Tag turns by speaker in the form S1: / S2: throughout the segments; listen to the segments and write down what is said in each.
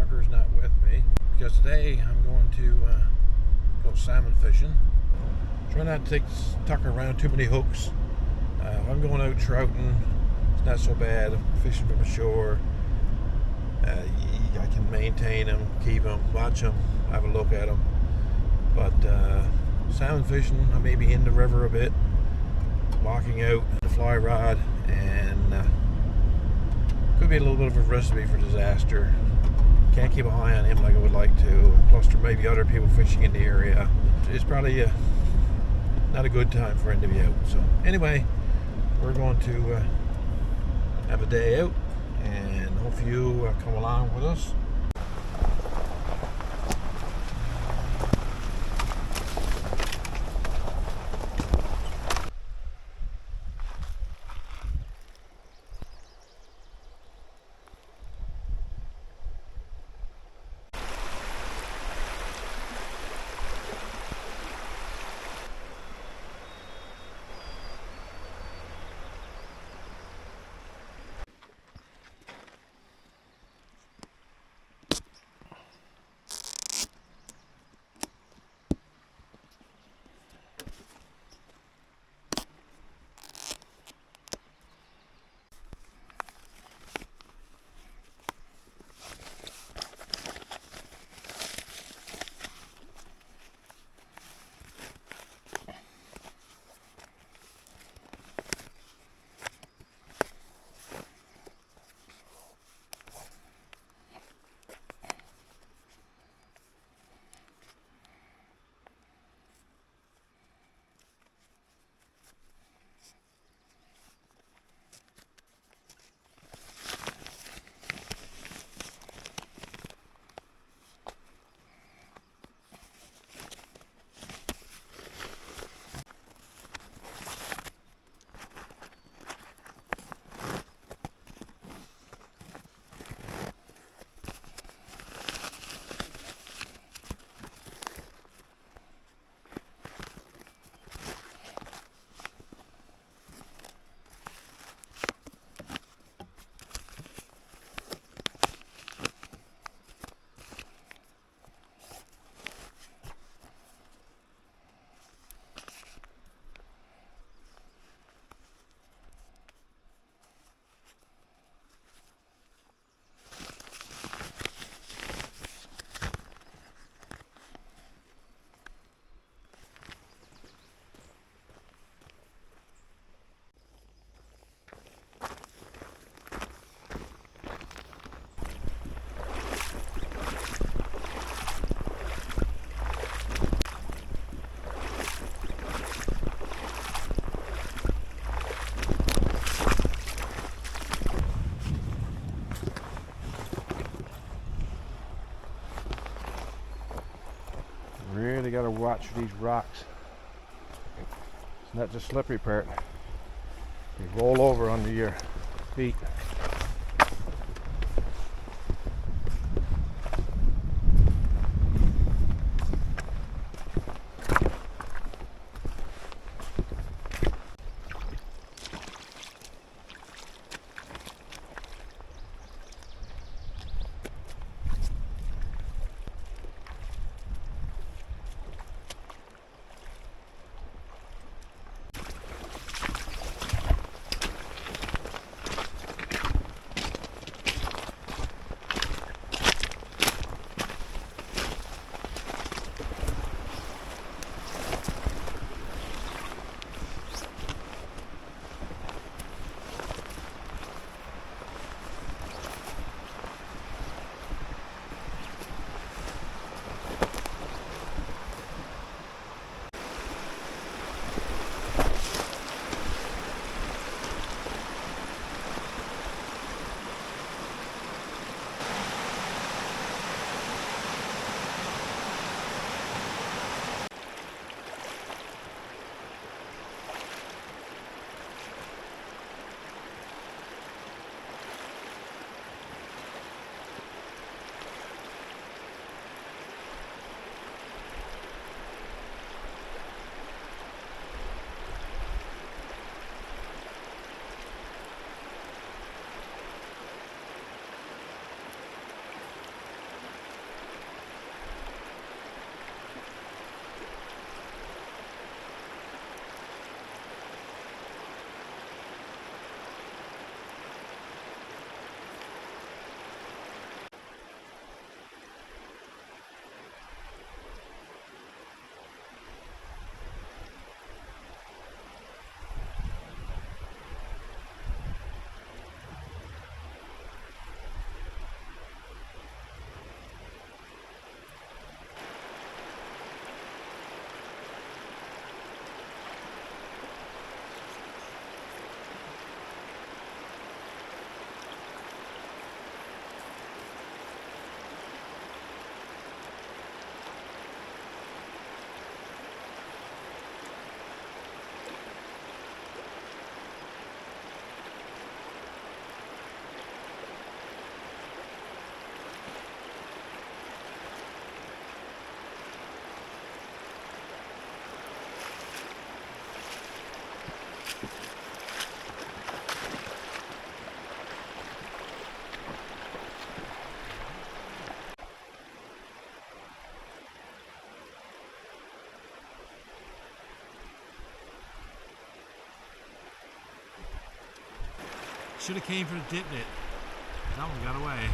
S1: Tucker's not with me because today I'm going to go salmon fishing. Try not to take Tucker around too many hooks. If I'm going out trouting, it's not so bad. If I'm fishing from the shore, I can maintain them, keep them, watch them, have a look at them. But salmon fishing, I may be in the river a bit, walking out the fly rod, and could be a little bit of a recipe for disaster. Can't keep an eye on him like I would like to. Plus, there may be other people fishing in the area. It's probably not a good time for him to be out. So anyway, we're going to have a day out, and hope you come along with us. Really got to watch these rocks. It's not the slippery part. They roll over under your feet. Should have came for the dip net. That one got away.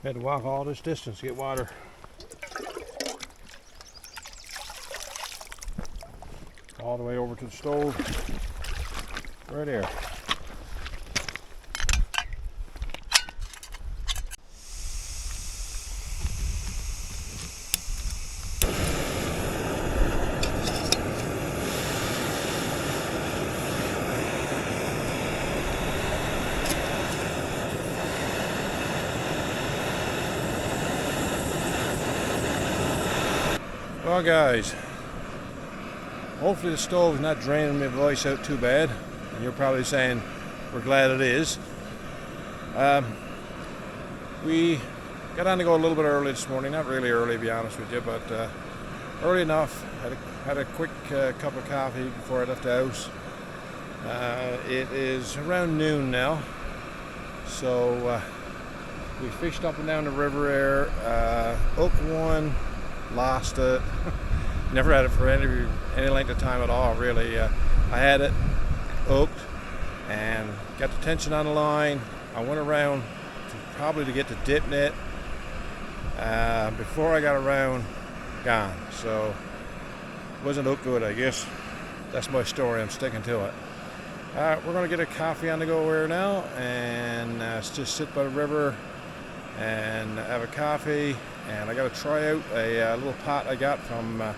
S1: Had to walk all this distance to get water. All the way over to the stove. Right there. Well guys, hopefully the stove is not draining my voice out too bad, and you're probably saying we're glad it is. We got on to go a little bit early this morning, not really early to be honest with you, but early enough. Had a quick cup of coffee before I left the house. It is around noon now, so we fished up and down the river there. Hooked one, lost it. Never had it for any length of time at all, really. I had it hooked and got the tension on the line. I went around probably to get the dip net. Before I got around, gone. So wasn't hooked good, I guess. That's my story. I'm sticking to it. We're gonna get a coffee on the go here now, and just sit by the river and have a coffee. And I got to try out a little pot I got from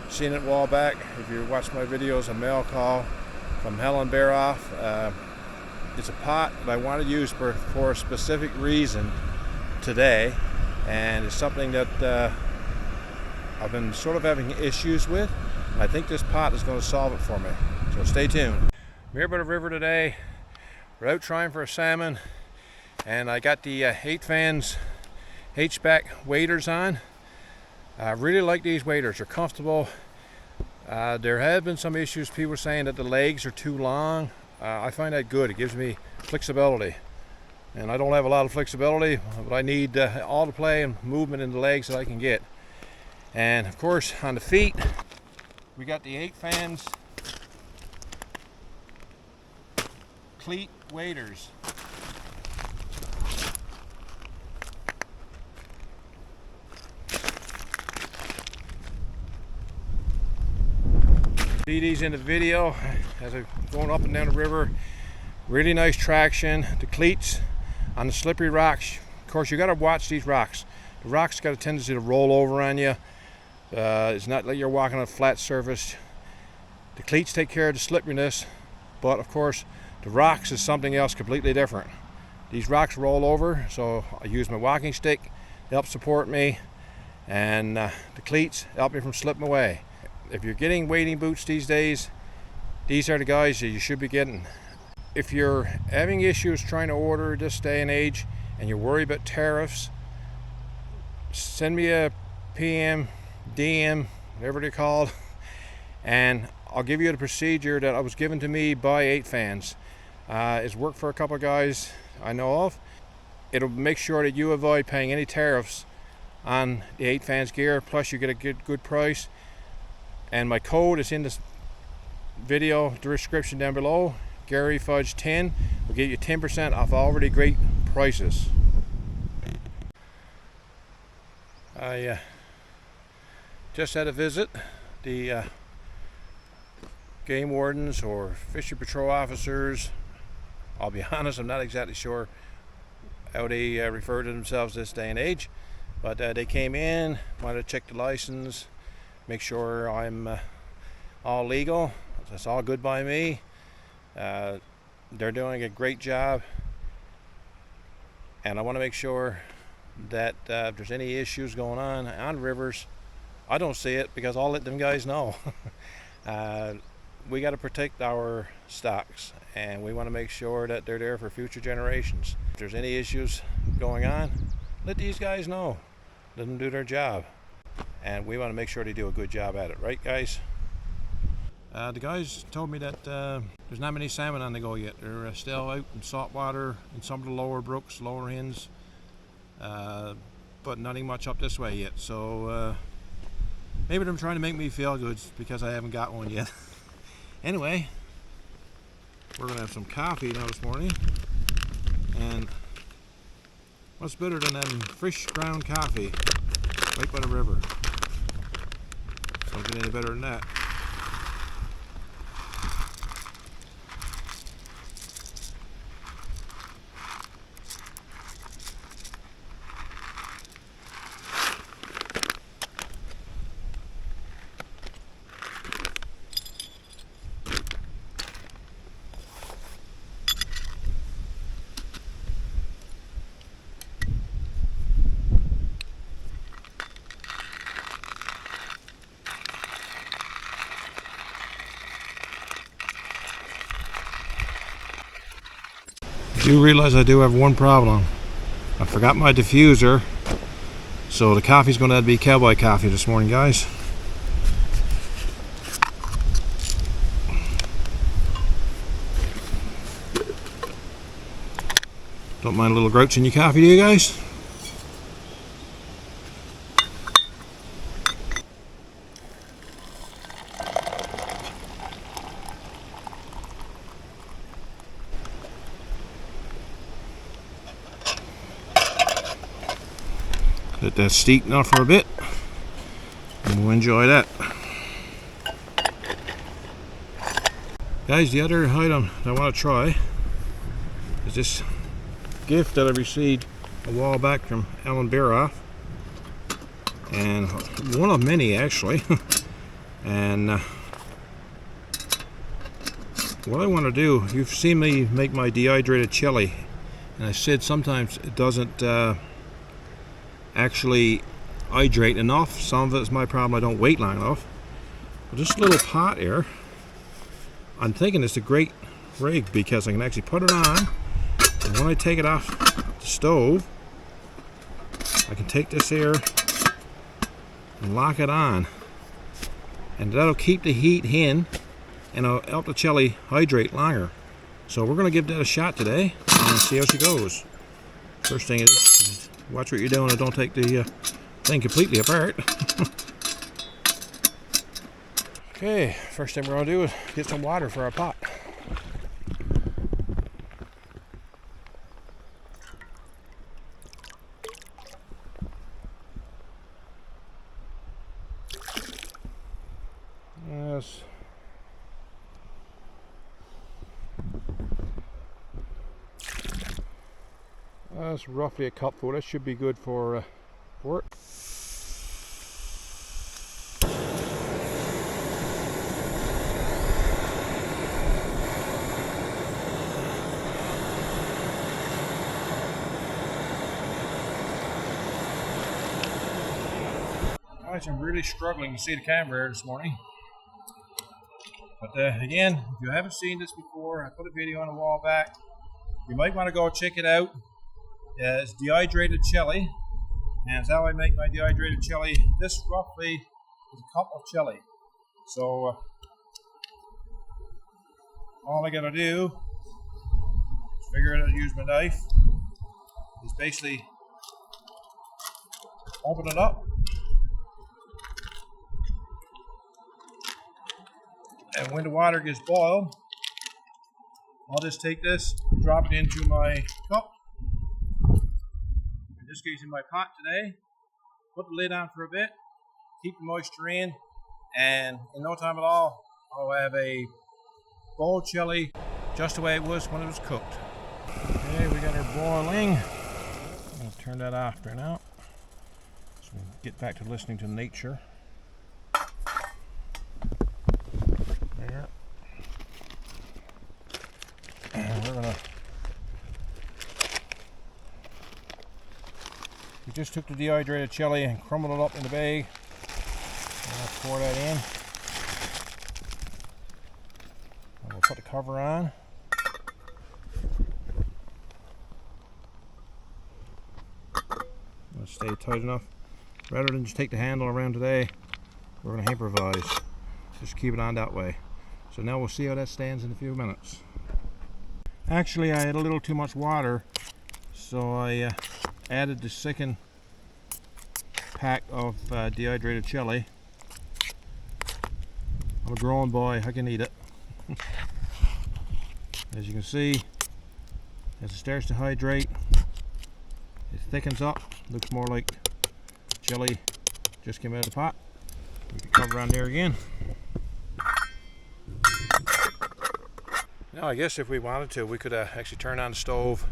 S1: seen it a while back. If you watch my videos, a mail call from Helen Baroff. It's a pot that I want to use for a specific reason today, and it's something that I've been sort of having issues with. I think this pot is going to solve it for me. So stay tuned. I'm here by the river today. We're out trying for a salmon, and I got the 8 fans H-back waders on. I really like these waders. They're comfortable. There have been some issues. People saying that the legs are too long. I find that good. It gives me flexibility, and I don't have a lot of flexibility, but I need all the play and movement in the legs that I can get. And of course on the feet, We got the 8 fans cleat waders. See these in the video as I'm going up and down the river. Really nice traction. The cleats on the slippery rocks. Of course, you got to watch these rocks. The rocks got a tendency to roll over on you. It's not like you're walking on a flat surface. The cleats take care of the slipperiness, but of course, the rocks is something else completely different. These rocks roll over, so I use my walking stick to help support me, and the cleats help me from slipping away. If you're getting wading boots these days, these are the guys that you should be getting. If you're having issues trying to order this day and age and you're worried about tariffs, send me a PM, DM, whatever they're called, and I'll give you the procedure that was given to me by 8 fans. It's worked for a couple of guys I know of. It'll make sure that you avoid paying any tariffs on the 8 fans gear, plus you get a good price. And my code is in this video description down below. Gary Fudge 10 will get you 10% off already great prices. I just had a visit. The game wardens or fishery patrol officers, I'll be honest, I'm not exactly sure how they refer to themselves this day and age, but they came in, wanted to check the license, make sure I'm all legal. That's all good by me. They're doing a great job, and I want to make sure that if there's any issues going on rivers, I don't see it because I'll let them guys know. We got to protect our stocks, and we want to make sure that they're there for future generations. If there's any issues going on, let these guys know. Let them do their job, and we want to make sure they do a good job at it, right guys? The guys told me that there's not many salmon on the go yet. They're still out in salt water in some of the lower brooks, lower ends, but nothing much up this way yet. So maybe they're trying to make me feel good because I haven't got one yet. Anyway, we're gonna have some coffee now this morning, and what's better than having fresh ground coffee right by the river? Don't get any better than that. I do realize I do have one problem. I forgot my diffuser, so the coffee's going to have to be cowboy coffee this morning, guys. Don't mind a little grouch in your coffee, do you guys? Let that steep now for a bit, and we'll enjoy that. Guys, the other item that I want to try is this gift that I received a while back from Alan Baroff, and one of many actually. And what I want to do, you've seen me make my dehydrated chili, and I said sometimes it doesn't actually hydrate enough. Some of it is my problem, I don't wait long enough. But this little pot here, I'm thinking it's a great rig because I can actually put it on, and when I take it off the stove, I can take this here and lock it on, and that'll keep the heat in and it'll help the chili hydrate longer. So we're going to give that a shot today and see how she goes. First thing is, watch what you're doing and don't take the thing completely apart. Okay, first thing we're going to do is get some water for our pot. Yes. That's roughly a cupful. That should be good for it. Guys, I'm really struggling to see the camera here this morning. But again, if you haven't seen this before, I put a video on a while back. You might want to go check it out. It's dehydrated chili, and it's how I make my dehydrated chili. This roughly is a cup of chili. So all I gotta do is figure out how to use my knife. Is basically open it up. And when the water gets boiled, I'll just take this, drop it into my cup. In this case, in my pot today. Put the lid on for a bit, keep the moisture in, and in no time at all, I'll have a bowl chili just the way it was when it was cooked. Okay, we got our boiling. I'm going to turn that off for now, so we can get back to listening to nature. There. And we're gonna. We just took the dehydrated chili and crumbled it up in the bag. I'll pour that in. And we'll put the cover on. It'll stay tight enough. Rather than just take the handle around today, we're going to improvise. Just keep it on that way. So now we'll see how that stands in a few minutes. Actually, I had a little too much water, so I added the second pack of dehydrated chili. I'm a grown boy, I can eat it. As you can see, as it starts to hydrate, it thickens up, looks more like chili just came out of the pot. Put the cover on there again. Now I guess if we wanted to, we could actually turn on the stove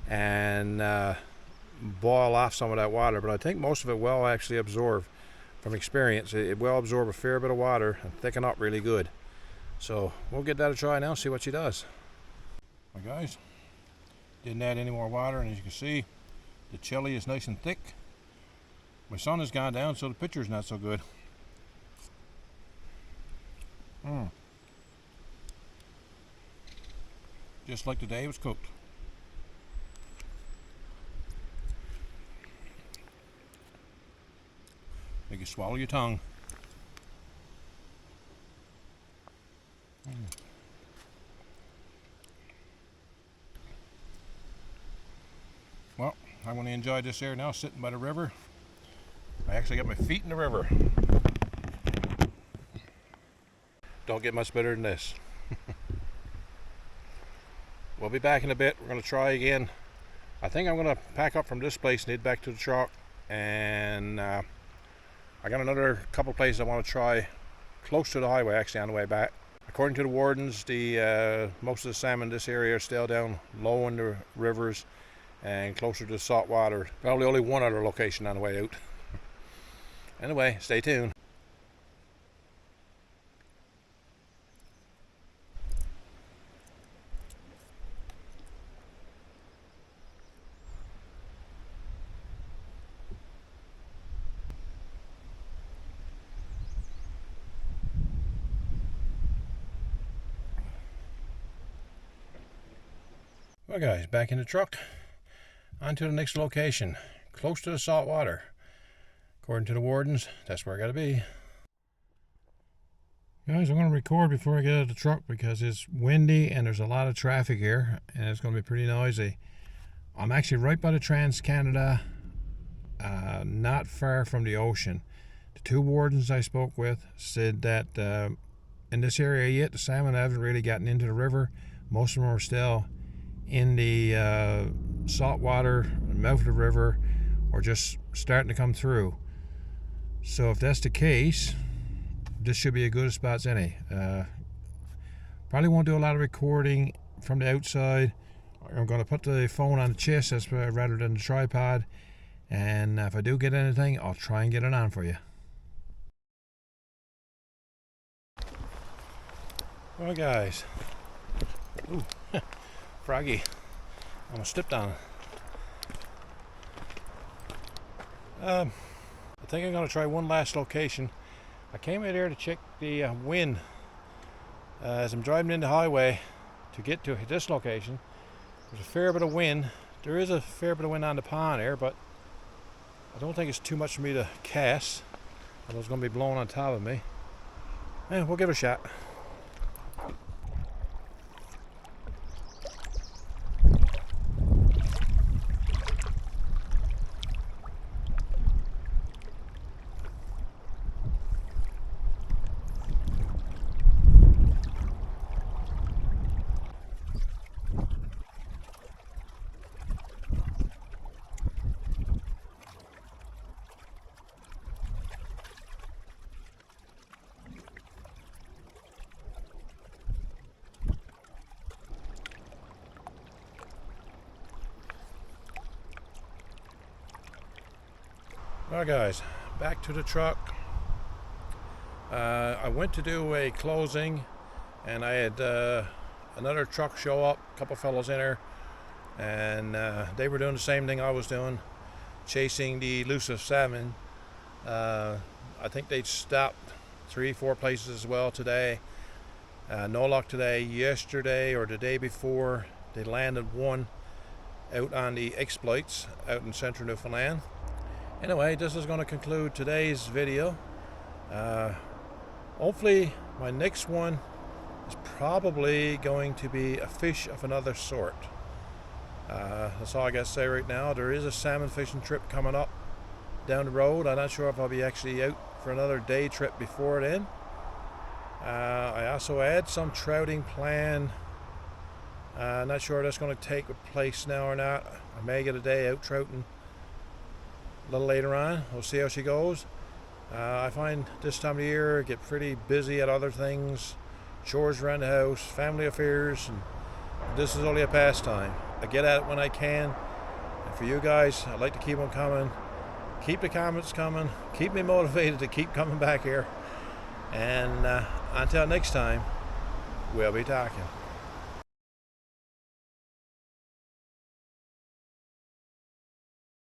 S1: and boil off some of that water, but I think most of it will actually absorb. From experience, it will absorb a fair bit of water and thicken up really good. So we'll get that a try now, see what she does. Right, guys, didn't add any more water, and as you can see, the chili is nice and thick. My sun has gone down, so the picture's not so good. Just like the day it was cooked. Make you swallow your tongue. Well, I'm going to enjoy this here now, sitting by the river. I actually got my feet in the river. Don't get much better than this. We'll be back in a bit. We're going to try again. I think I'm going to pack up from this place and head back to the truck. And I got another couple places I want to try close to the highway, actually, on the way back. According to the wardens, most of the salmon in this area are still down low in the rivers and closer to the salt water. Probably only one other location on the way out. Anyway, stay tuned. Well guys, back in the truck, on to the next location, close to the salt water. According to the wardens, that's where I gotta be. Guys, I'm gonna record before I get out of the truck because it's windy and there's a lot of traffic here and it's gonna be pretty noisy. I'm actually right by the Trans-Canada, not far from the ocean. The two wardens I spoke with said that in this area yet, the salmon haven't really gotten into the river. Most of them are still in the saltwater, mouth of the river, or just starting to come through. So if that's the case, this should be as good a spot as any. Probably won't do a lot of recording from the outside. I'm going to put the phone on the chest rather than the tripod, and if I do get anything, I'll try and get it on for you. Well guys, ooh, froggy, I almost stepped on it. I think I'm going to try one last location. I came out here to check the wind as I'm driving in the highway to get to this location. There's a fair bit of wind. There is a fair bit of wind on the pond here, but I don't think it's too much for me to cast. Although it's going to be blowing on top of me. We'll give it a shot. Alright guys, back to the truck. I went to do a closing and I had another truck show up, a couple fellows in there, and they were doing the same thing I was doing, chasing the elusive salmon. I think they stopped 3-4 places as well today. No luck today. Yesterday or the day before they landed one out on the exploits out in central Newfoundland. Anyway, this is going to conclude today's video. Hopefully my next one is probably going to be a fish of another sort. That's all I got to say right now. There is a salmon fishing trip coming up down the road. I'm not sure if I'll be actually out for another day trip before then. I also had some trouting plan. Not sure that's going to take place now or not. I may get a day out trouting a little later on. We'll see how she goes. I find this time of year get pretty busy at other things, chores around the house, family affairs, and this is only a pastime. I get at it when I can, and for you guys, I'd like to keep them coming. Keep the comments coming. Keep me motivated to keep coming back here. And until next time, we'll be talking.